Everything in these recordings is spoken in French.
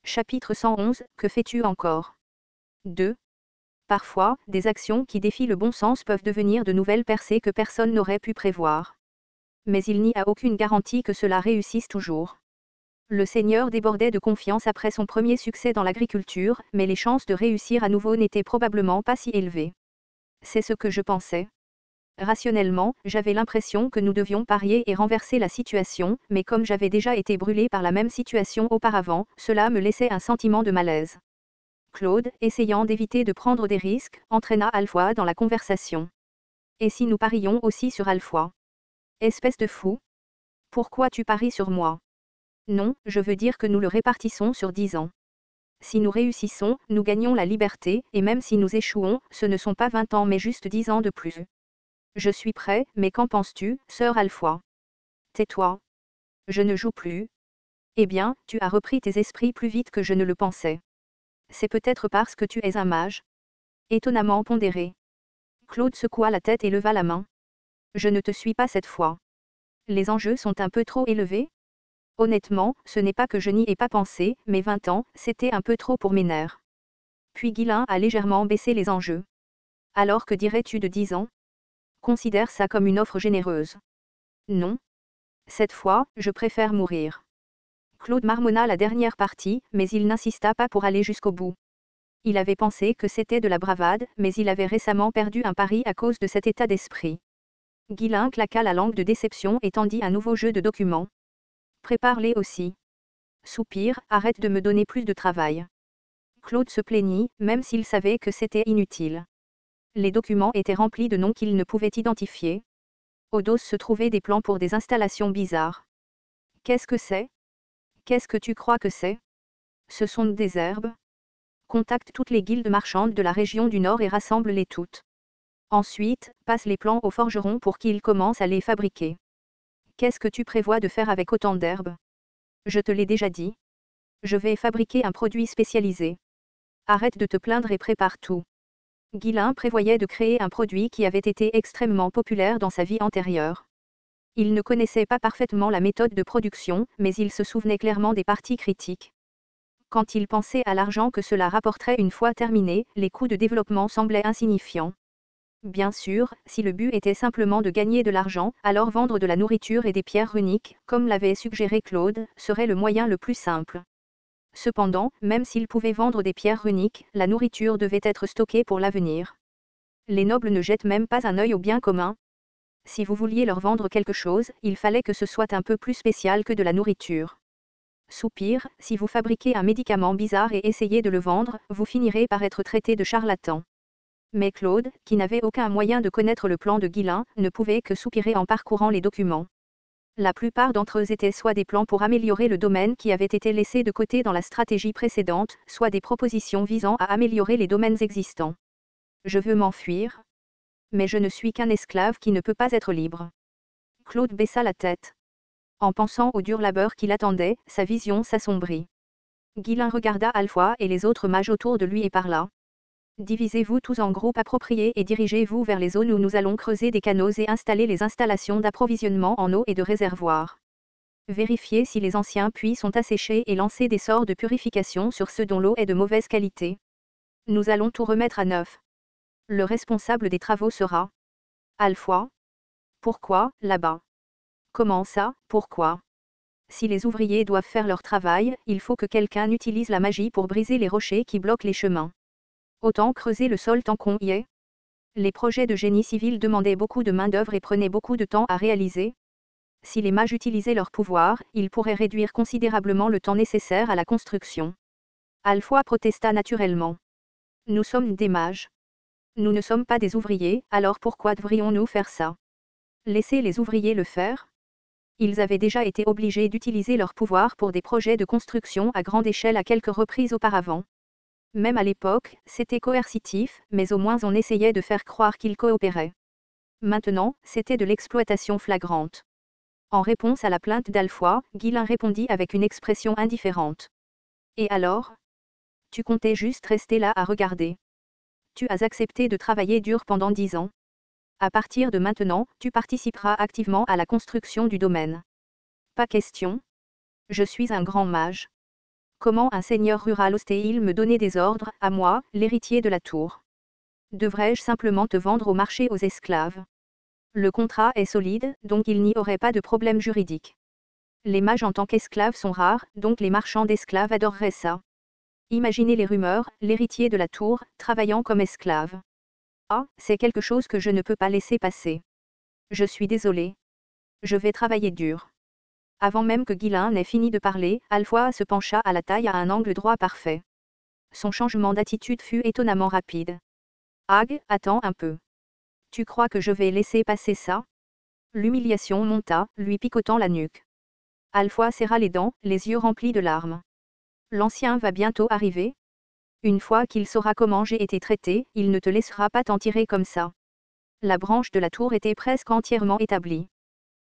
Chapitre 111. Que fais-tu encore? 2. Parfois, des actions qui défient le bon sens peuvent devenir de nouvelles percées que personne n'aurait pu prévoir. Mais il n'y a aucune garantie que cela réussisse toujours. Le Seigneur débordait de confiance après son premier succès dans l'agriculture, mais les chances de réussir à nouveau n'étaient probablement pas si élevées. C'est ce que je pensais. Rationnellement, j'avais l'impression que nous devions parier et renverser la situation, mais comme j'avais déjà été brûlé par la même situation auparavant, cela me laissait un sentiment de malaise. Claude, essayant d'éviter de prendre des risques, entraîna Alfoy dans la conversation. Et si nous parions aussi sur Alfoy? Espèce de fou. Pourquoi tu paries sur moi? Non, je veux dire que nous le répartissons sur 10 ans. Si nous réussissons, nous gagnons la liberté, et même si nous échouons, ce ne sont pas 20 ans mais juste 10 ans de plus. Je suis prêt, mais qu'en penses-tu, sœur Alfoy? Tais-toi. Je ne joue plus. Eh bien, tu as repris tes esprits plus vite que je ne le pensais. C'est peut-être parce que tu es un mage. Étonnamment pondéré. Claude secoua la tête et leva la main. Je ne te suis pas cette fois. Les enjeux sont un peu trop élevés? Honnêtement, ce n'est pas que je n'y ai pas pensé, mais 20 ans, c'était un peu trop pour mes nerfs. Puis Guillain a légèrement baissé les enjeux. Alors que dirais-tu de 10 ans? Considère ça comme une offre généreuse. Non. Cette fois, je préfère mourir. Claude marmonna la dernière partie, mais il n'insista pas pour aller jusqu'au bout. Il avait pensé que c'était de la bravade, mais il avait récemment perdu un pari à cause de cet état d'esprit. Guillain claqua la langue de déception et tendit un nouveau jeu de documents. Prépare-les aussi. Soupir, arrête de me donner plus de travail. Claude se plaignit, même s'il savait que c'était inutile. Les documents étaient remplis de noms qu'il ne pouvait identifier. Au dos se trouvaient des plans pour des installations bizarres. Qu'est-ce que c'est? Qu'est-ce que tu crois que c'est? Ce sont des herbes. Contacte toutes les guildes marchandes de la région du Nord et rassemble-les toutes. Ensuite, passe les plans aux forgerons pour qu'ils commencent à les fabriquer. Qu'est-ce que tu prévois de faire avec autant d'herbes? Je te l'ai déjà dit. Je vais fabriquer un produit spécialisé. Arrête de te plaindre et prépare tout. Guillain prévoyait de créer un produit qui avait été extrêmement populaire dans sa vie antérieure. Il ne connaissait pas parfaitement la méthode de production, mais il se souvenait clairement des parties critiques. Quand il pensait à l'argent que cela rapporterait une fois terminé, les coûts de développement semblaient insignifiants. Bien sûr, si le but était simplement de gagner de l'argent, alors vendre de la nourriture et des pierres runiques, comme l'avait suggéré Claude, serait le moyen le plus simple. Cependant, même s'il pouvait vendre des pierres runiques, la nourriture devait être stockée pour l'avenir. Les nobles ne jettent même pas un œil au bien commun. Si vous vouliez leur vendre quelque chose, il fallait que ce soit un peu plus spécial que de la nourriture. Soupir, si vous fabriquez un médicament bizarre et essayez de le vendre, vous finirez par être traité de charlatan. Mais Claude, qui n'avait aucun moyen de connaître le plan de Guillain, ne pouvait que soupirer en parcourant les documents. La plupart d'entre eux étaient soit des plans pour améliorer le domaine qui avait été laissé de côté dans la stratégie précédente, soit des propositions visant à améliorer les domaines existants. Je veux m'enfuir. Mais je ne suis qu'un esclave qui ne peut pas être libre. Claude baissa la tête. En pensant au dur labeur qui l'attendait, sa vision s'assombrit. Guillain regarda Alfoy et les autres mages autour de lui et parla. Divisez-vous tous en groupes appropriés et dirigez-vous vers les zones où nous allons creuser des canaux et installer les installations d'approvisionnement en eau et de réservoirs. Vérifiez si les anciens puits sont asséchés et lancez des sorts de purification sur ceux dont l'eau est de mauvaise qualité. Nous allons tout remettre à neuf. Le responsable des travaux sera Alfoy. Pourquoi, là-bas? Comment ça, pourquoi? Si les ouvriers doivent faire leur travail, il faut que quelqu'un utilise la magie pour briser les rochers qui bloquent les chemins. Autant creuser le sol tant qu'on y est. Les projets de génie civil demandaient beaucoup de main-d'œuvre et prenaient beaucoup de temps à réaliser. Si les mages utilisaient leur pouvoir, ils pourraient réduire considérablement le temps nécessaire à la construction. Alfoy protesta naturellement. Nous sommes des mages. Nous ne sommes pas des ouvriers, alors pourquoi devrions-nous faire ça? Laissez les ouvriers le faire? Ils avaient déjà été obligés d'utiliser leur pouvoir pour des projets de construction à grande échelle à quelques reprises auparavant. Même à l'époque, c'était coercitif, mais au moins on essayait de faire croire qu'ils coopéraient. Maintenant, c'était de l'exploitation flagrante. En réponse à la plainte d'Alfoy, Guillain répondit avec une expression indifférente. Et alors? Tu comptais juste rester là à regarder. Tu as accepté de travailler dur pendant 10 ans. À partir de maintenant, tu participeras activement à la construction du domaine. Pas question. Je suis un grand mage. Comment un seigneur rural osait-il me donner des ordres, à moi, l'héritier de la tour? Devrais-je simplement te vendre au marché aux esclaves? Le contrat est solide, donc il n'y aurait pas de problème juridique. Les mages en tant qu'esclaves sont rares, donc les marchands d'esclaves adoreraient ça. Imaginez les rumeurs, l'héritier de la tour, travaillant comme esclave. Ah, c'est quelque chose que je ne peux pas laisser passer. Je suis désolé. Je vais travailler dur. Avant même que Guilain n'ait fini de parler, Alfoa se pencha à la taille à un angle droit parfait. Son changement d'attitude fut étonnamment rapide. Hag, attends un peu. Tu crois que je vais laisser passer ça? L'humiliation monta, lui picotant la nuque. Alfoa serra les dents, les yeux remplis de larmes. L'ancien va bientôt arriver? Une fois qu'il saura comment j'ai été traité, il ne te laissera pas t'en tirer comme ça. La branche de la tour était presque entièrement établie.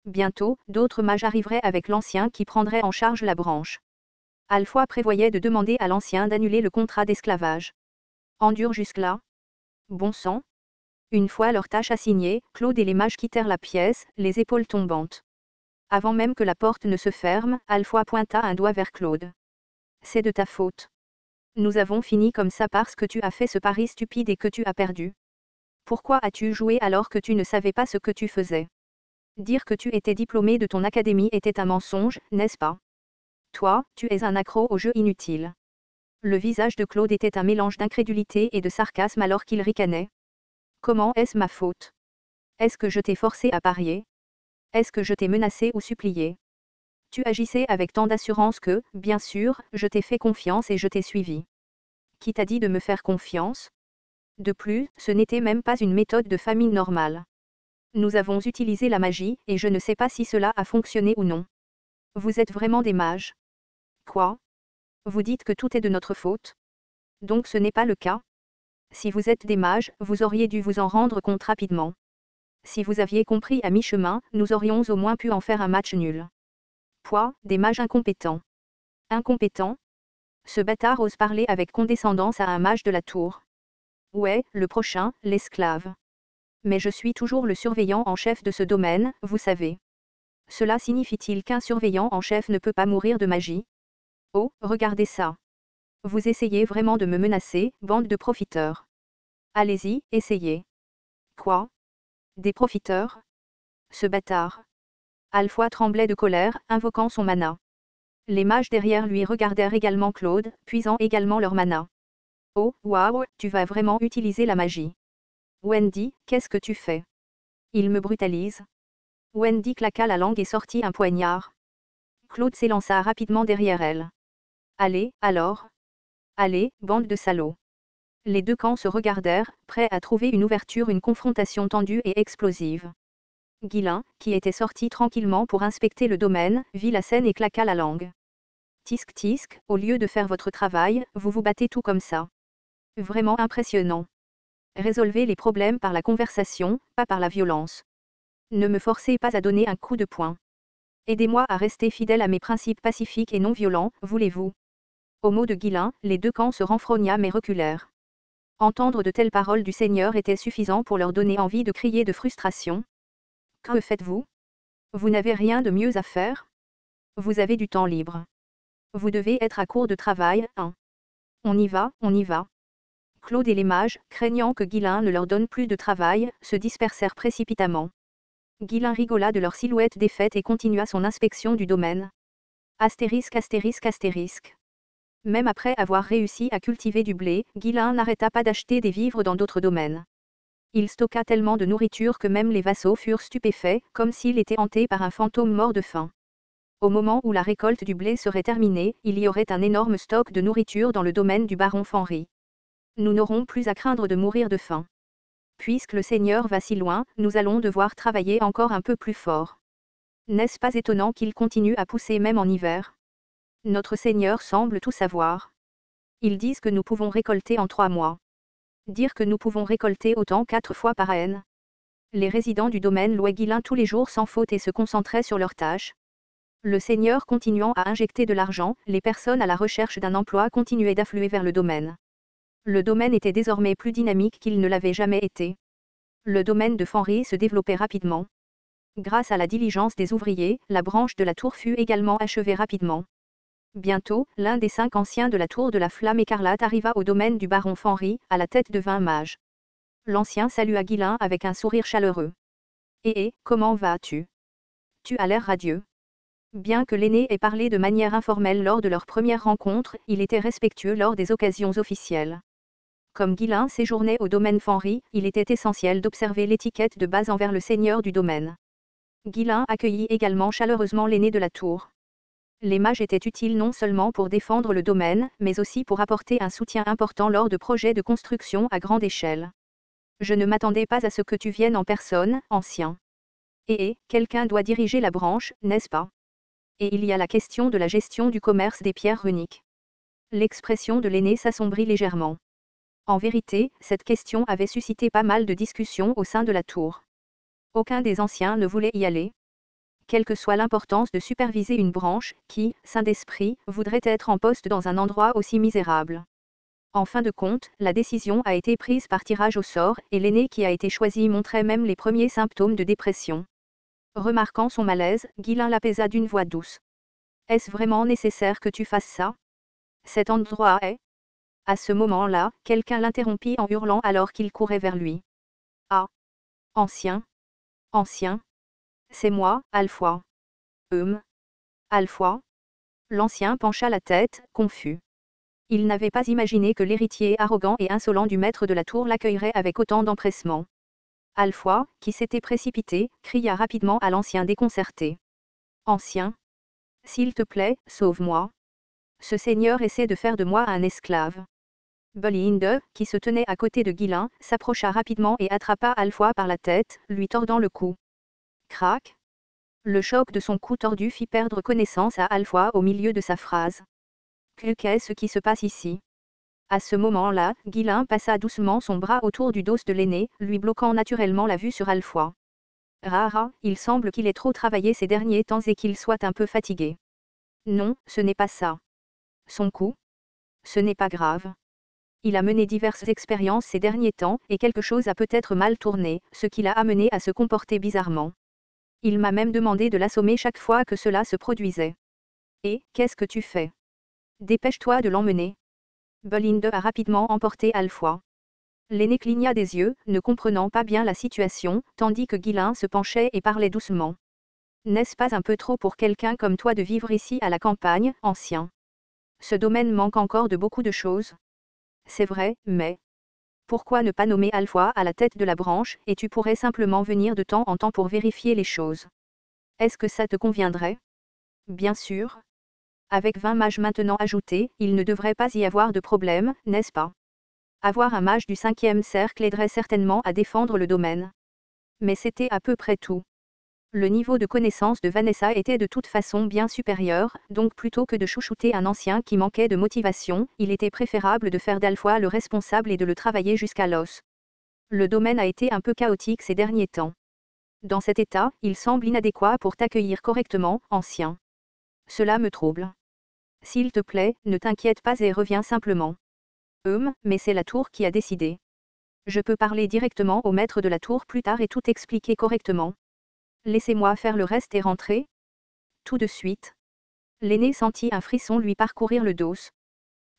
Bientôt, d'autres mages arriveraient avec l'ancien qui prendrait en charge la branche. Alfoa prévoyait de demander à l'ancien d'annuler le contrat d'esclavage. Endure jusque-là? Bon sang. Une fois leur tâche assignée, Claude et les mages quittèrent la pièce, les épaules tombantes. Avant même que la porte ne se ferme, Alfoa pointa un doigt vers Claude. C'est de ta faute. Nous avons fini comme ça parce que tu as fait ce pari stupide et que tu as perdu. Pourquoi as-tu joué alors que tu ne savais pas ce que tu faisais? Dire que tu étais diplômé de ton académie était un mensonge, n'est-ce pas? Toi, tu es un accro au jeu inutile. Le visage de Claude était un mélange d'incrédulité et de sarcasme alors qu'il ricanait. Comment est-ce ma faute? Est-ce que je t'ai forcé à parier? Est-ce que je t'ai menacé ou supplié? Tu agissais avec tant d'assurance que, bien sûr, je t'ai fait confiance et je t'ai suivi. Qui t'a dit de me faire confiance? De plus, ce n'était même pas une méthode de famille normale. Nous avons utilisé la magie, et je ne sais pas si cela a fonctionné ou non. Vous êtes vraiment des mages. Quoi? Vous dites que tout est de notre faute? Donc ce n'est pas le cas? Si vous êtes des mages, vous auriez dû vous en rendre compte rapidement. Si vous aviez compris à mi-chemin, nous aurions au moins pu en faire un match nul. Pouah, des mages incompétents. Incompétents? Ce bâtard ose parler avec condescendance à un mage de la tour. Ouais, le prochain, l'esclave. Mais je suis toujours le surveillant en chef de ce domaine, vous savez. Cela signifie-t-il qu'un surveillant en chef ne peut pas mourir de magie? Oh, regardez ça. Vous essayez vraiment de me menacer, bande de profiteurs. Allez-y, essayez. Quoi? Des profiteurs? Ce bâtard. Alfoa tremblait de colère, invoquant son mana. Les mages derrière lui regardèrent également Claude, puisant également leur mana. Oh, waouh, tu vas vraiment utiliser la magie. Wendy, qu'est-ce que tu fais? Il me brutalise. Wendy claqua la langue et sortit un poignard. Claude s'élança rapidement derrière elle. Allez, alors. Allez, bande de salauds. Les deux camps se regardèrent, prêts à trouver une confrontation tendue et explosive. Guilain, qui était sorti tranquillement pour inspecter le domaine, vit la scène et claqua la langue. Tisc tisc, au lieu de faire votre travail, vous vous battez tout comme ça. Vraiment impressionnant. Résolvez les problèmes par la conversation, pas par la violence. Ne me forcez pas à donner un coup de poing. Aidez-moi à rester fidèle à mes principes pacifiques et non violents, voulez-vous? Au mot de Guilain, les deux camps se renfrogna mais reculèrent. Entendre de telles paroles du Seigneur était suffisant pour leur donner envie de crier de frustration. Que faites-vous? Vous n'avez rien de mieux à faire? Vous avez du temps libre. Vous devez être à court de travail, hein? On y va, on y va. Claude et les mages, craignant que Guilain ne leur donne plus de travail, se dispersèrent précipitamment. Guilain rigola de leur silhouette défaite et continua son inspection du domaine. Astérisque astérisque astérisque. Même après avoir réussi à cultiver du blé, Guilain n'arrêta pas d'acheter des vivres dans d'autres domaines. Il stocka tellement de nourriture que même les vassaux furent stupéfaits, comme s'il était hanté par un fantôme mort de faim. Au moment où la récolte du blé serait terminée, il y aurait un énorme stock de nourriture dans le domaine du baron Fenry. Nous n'aurons plus à craindre de mourir de faim. Puisque le Seigneur va si loin, nous allons devoir travailler encore un peu plus fort. N'est-ce pas étonnant qu'il continue à pousser même en hiver? Notre Seigneur semble tout savoir. Ils disent que nous pouvons récolter en 3 mois. Dire que nous pouvons récolter autant 4 fois par an. Les résidents du domaine louaient Guilain tous les jours sans faute et se concentraient sur leurs tâches. Le Seigneur continuant à injecter de l'argent, les personnes à la recherche d'un emploi continuaient d'affluer vers le domaine. Le domaine était désormais plus dynamique qu'il ne l'avait jamais été. Le domaine de Fenry se développait rapidement. Grâce à la diligence des ouvriers, la branche de la tour fut également achevée rapidement. Bientôt, l'un des 5 anciens de la tour de la Flamme écarlate arriva au domaine du baron Fenry, à la tête de 20 mages. L'ancien salua Guilain avec un sourire chaleureux. Comment vas-tu? Tu as l'air radieux. Bien que l'aîné ait parlé de manière informelle lors de leur première rencontre, il était respectueux lors des occasions officielles. Comme Guilain séjournait au domaine Fenry, il était essentiel d'observer l'étiquette de base envers le seigneur du domaine. Guilain accueillit également chaleureusement l'aîné de la tour. Les mages étaient utiles non seulement pour défendre le domaine, mais aussi pour apporter un soutien important lors de projets de construction à grande échelle. Je ne m'attendais pas à ce que tu viennes en personne, ancien. Quelqu'un doit diriger la branche, n'est-ce pas? Et il y a la question de la gestion du commerce des pierres runiques. L'expression de l'aîné s'assombrit légèrement. En vérité, cette question avait suscité pas mal de discussions au sein de la tour. Aucun des anciens ne voulait y aller. Quelle que soit l'importance de superviser une branche, qui, sain d'esprit, voudrait être en poste dans un endroit aussi misérable? En fin de compte, la décision a été prise par tirage au sort, et l'aîné qui a été choisi montrait même les premiers symptômes de dépression. Remarquant son malaise, Guilain l'apaisa d'une voix douce. Est-ce vraiment nécessaire que tu fasses ça? Cet endroit est... À ce moment-là, quelqu'un l'interrompit en hurlant alors qu'il courait vers lui. Ah! Ancien! Ancien! C'est moi, Alfoy. Alfoy? L'ancien pencha la tête, confus. Il n'avait pas imaginé que l'héritier arrogant et insolent du maître de la tour l'accueillerait avec autant d'empressement. Alfoy, qui s'était précipité, cria rapidement à l'ancien déconcerté. Ancien! S'il te plaît, sauve-moi. Ce seigneur essaie de faire de moi un esclave. Bolinde, qui se tenait à côté de Guilain, s'approcha rapidement et attrapa Alfoy par la tête, lui tordant le cou. Crac! Le choc de son cou tordu fit perdre connaissance à Alfoy au milieu de sa phrase. Qu'est-ce qui se passe ici? À ce moment-là, Guilain passa doucement son bras autour du dos de l'aîné, lui bloquant naturellement la vue sur Alfoy. Rara, il semble qu'il ait trop travaillé ces derniers temps et qu'il soit un peu fatigué. Non, ce n'est pas ça. Son cou? Ce n'est pas grave. Il a mené diverses expériences ces derniers temps, et quelque chose a peut-être mal tourné, ce qui l'a amené à se comporter bizarrement. Il m'a même demandé de l'assommer chaque fois que cela se produisait. Et, qu'est-ce que tu fais? Dépêche-toi de l'emmener. Bolinde a rapidement emporté Alfoy. L'aîné cligna des yeux, ne comprenant pas bien la situation, tandis que Guilain se penchait et parlait doucement. N'est-ce pas un peu trop pour quelqu'un comme toi de vivre ici à la campagne, ancien? Ce domaine manque encore de beaucoup de choses. C'est vrai, mais... Pourquoi ne pas nommer Alfoy à la tête de la branche, et tu pourrais simplement venir de temps en temps pour vérifier les choses? Est-ce que ça te conviendrait? Bien sûr. Avec 20 mages maintenant ajoutés, il ne devrait pas y avoir de problème, n'est-ce pas? Avoir un mage du 5e cercle aiderait certainement à défendre le domaine. Mais c'était à peu près tout. Le niveau de connaissance de Vanessa était de toute façon bien supérieur, donc plutôt que de chouchouter un ancien qui manquait de motivation, il était préférable de faire d'Alfoy le responsable et de le travailler jusqu'à l'os. Le domaine a été un peu chaotique ces derniers temps. Dans cet état, il semble inadéquat pour t'accueillir correctement, ancien. Cela me trouble. S'il te plaît, ne t'inquiète pas et reviens simplement. Mais c'est la tour qui a décidé. Je peux parler directement au maître de la tour plus tard et tout expliquer correctement. Laissez-moi faire le reste et rentrer. Tout de suite. L'aîné sentit un frisson lui parcourir le dos.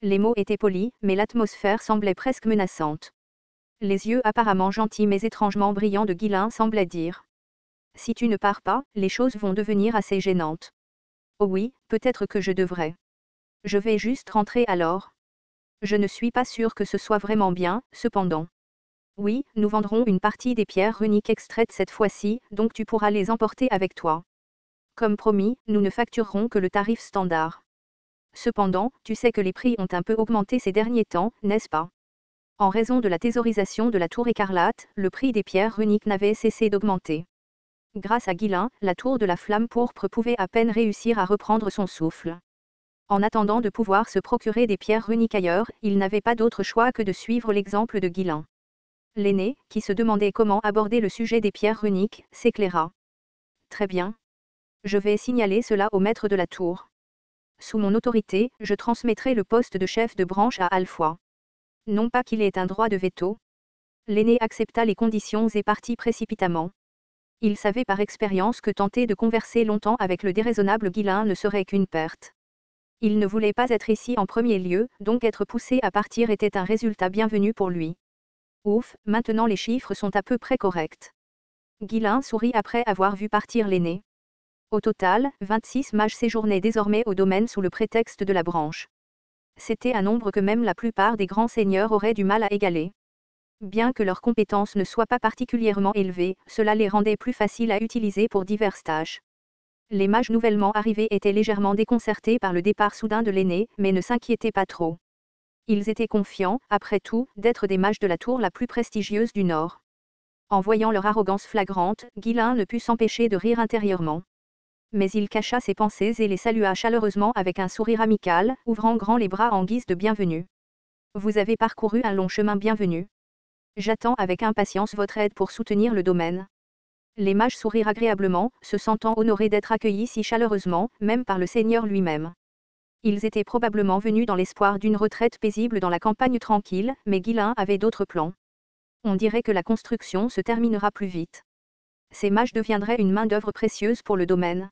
Les mots étaient polis, mais l'atmosphère semblait presque menaçante. Les yeux apparemment gentils mais étrangement brillants de Guilain semblaient dire. Si tu ne pars pas, les choses vont devenir assez gênantes. Oh oui, peut-être que je devrais. Je vais juste rentrer alors. Je ne suis pas sûr que ce soit vraiment bien, cependant. Oui, nous vendrons une partie des pierres runiques extraites cette fois-ci, donc tu pourras les emporter avec toi. Comme promis, nous ne facturerons que le tarif standard. Cependant, tu sais que les prix ont un peu augmenté ces derniers temps, n'est-ce pas? En raison de la thésaurisation de la tour écarlate, le prix des pierres runiques n'avait cessé d'augmenter. Grâce à Guilain, la tour de la flamme pourpre pouvait à peine réussir à reprendre son souffle. En attendant de pouvoir se procurer des pierres runiques ailleurs, il n'avait pas d'autre choix que de suivre l'exemple de Guilain. L'aîné, qui se demandait comment aborder le sujet des pierres runiques, s'éclaira. Très bien. Je vais signaler cela au maître de la tour. Sous mon autorité, je transmettrai le poste de chef de branche à Alfoy. Non pas qu'il ait un droit de veto. L'aîné accepta les conditions et partit précipitamment. Il savait par expérience que tenter de converser longtemps avec le déraisonnable Guilain ne serait qu'une perte. Il ne voulait pas être ici en premier lieu, donc être poussé à partir était un résultat bienvenu pour lui. Ouf, maintenant les chiffres sont à peu près corrects. Guilain sourit après avoir vu partir l'aîné. Au total, 26 mages séjournaient désormais au domaine sous le prétexte de la branche. C'était un nombre que même la plupart des grands seigneurs auraient du mal à égaler. Bien que leurs compétences ne soient pas particulièrement élevées, cela les rendait plus faciles à utiliser pour diverses tâches. Les mages nouvellement arrivés étaient légèrement déconcertés par le départ soudain de l'aîné, mais ne s'inquiétaient pas trop. Ils étaient confiants, après tout, d'être des mages de la tour la plus prestigieuse du Nord. En voyant leur arrogance flagrante, Guilain ne put s'empêcher de rire intérieurement. Mais il cacha ses pensées et les salua chaleureusement avec un sourire amical, ouvrant grand les bras en guise de bienvenue. Vous avez parcouru un long chemin bienvenu. J'attends avec impatience votre aide pour soutenir le domaine. Les mages sourirent agréablement, se sentant honorés d'être accueillis si chaleureusement, même par le seigneur lui-même. Ils étaient probablement venus dans l'espoir d'une retraite paisible dans la campagne tranquille, mais Guilain avait d'autres plans. On dirait que la construction se terminera plus vite. Ces mages deviendraient une main-d'œuvre précieuse pour le domaine.